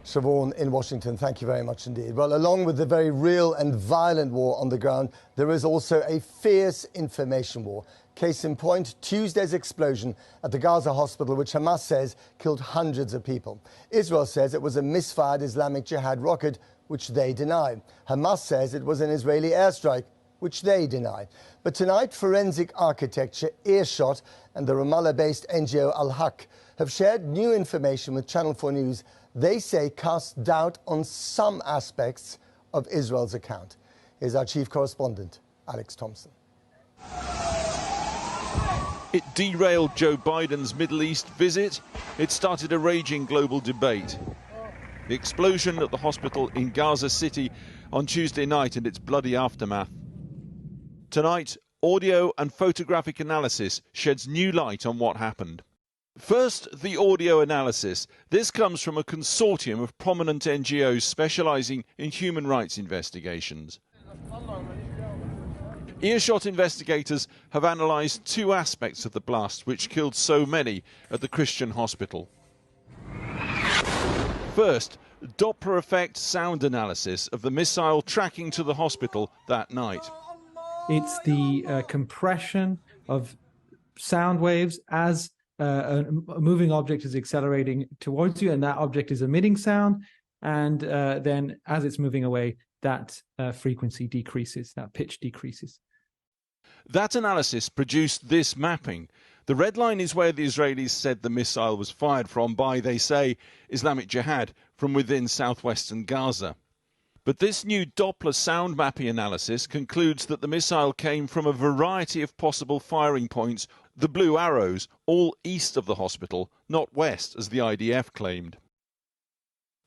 Siobhan in Washington, thank you very much indeed. Well, along with the very real and violent war on the ground, there is also a fierce information war. Case in point, Tuesday's explosion at the Gaza hospital, which Hamas says killed hundreds of people. Israel says it was a misfired Islamic Jihad rocket, which they deny. Hamas says it was an Israeli airstrike, which they deny. But tonight, forensic architecture, Earshot, and the Ramallah-based NGO Al-Haq have shared new information with Channel 4 News. They say casts doubt on some aspects of Israel's account. Here's our chief correspondent, Alex Thompson. It derailed Joe Biden's Middle East visit. It started a raging global debate. The explosion at the hospital in Gaza City on Tuesday night and its bloody aftermath. Tonight, audio and photographic analysis sheds new light on what happened. First, the audio analysis. This comes from a consortium of prominent NGOs specialising in human rights investigations. Earshot investigators have analysed two aspects of the blast which killed so many at the Christian hospital. First, Doppler effect sound analysis of the missile tracking to the hospital that night. It's the compression of sound waves as a moving object is accelerating towards you, and that object is emitting sound, and then as it's moving away, that frequency decreases, that pitch decreases. That analysis produced this mapping. The red line is where the Israelis said the missile was fired from by, they say, Islamic Jihad from within southwestern Gaza. But this new Doppler sound mapping analysis concludes that the missile came from a variety of possible firing points, the blue arrows, all east of the hospital, not west, as the IDF claimed.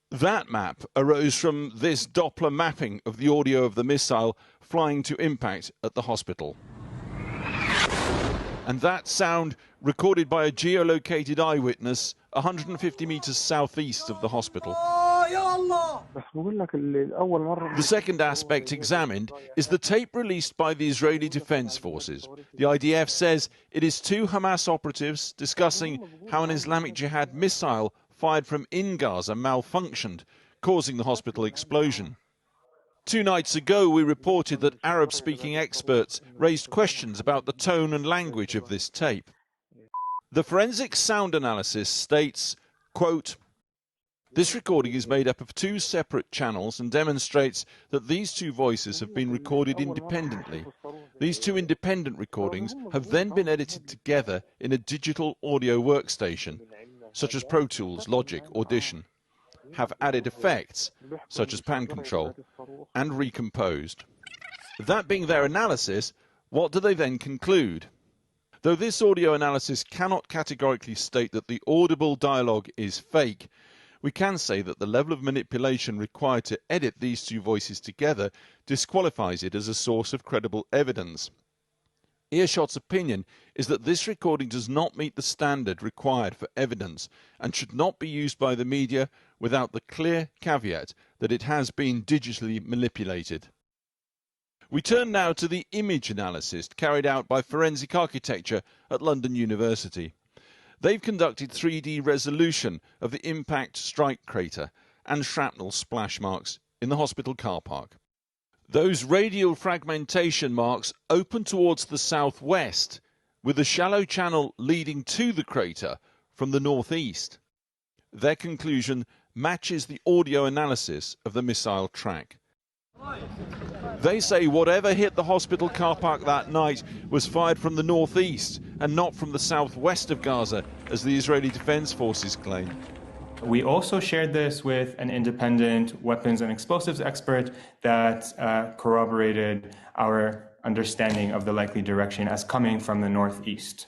That map arose from this Doppler mapping of the audio of the missile flying to impact at the hospital. And that sound recorded by a geolocated eyewitness 150 metres southeast of the hospital. The second aspect examined is the tape released by the Israeli Defense Forces. The IDF says it is two Hamas operatives discussing how an Islamic Jihad missile fired from in Gaza malfunctioned, causing the hospital explosion. 2 nights ago, we reported that Arab-speaking experts raised questions about the tone and language of this tape. The forensic sound analysis states, quote, "This recording is made up of 2 separate channels and demonstrates that these 2 voices have been recorded independently. These 2 independent recordings have then been edited together in a digital audio workstation, such as Pro Tools, Logic, Audition, have added effects, such as pan control, and recomposed." That being their analysis, what do they then conclude? Though this audio analysis cannot categorically state that the audible dialogue is fake, we can say that the level of manipulation required to edit these 2 voices together disqualifies it as a source of credible evidence. Earshot's opinion is that this recording does not meet the standard required for evidence and should not be used by the media without the clear caveat that it has been digitally manipulated. We turn now to the image analysis carried out by Forensic Architecture at London University. They've conducted 3D resolution of the impact strike crater and shrapnel splash marks in the hospital car park. Those radial fragmentation marks open towards the southwest, with a shallow channel leading to the crater from the northeast. Their conclusion matches the audio analysis of the missile track. They say whatever hit the hospital car park that night was fired from the northeast and not from the southwest of Gaza, as the Israeli Defense Forces claim. We also shared this with an independent weapons and explosives expert that corroborated our understanding of the likely direction as coming from the northeast.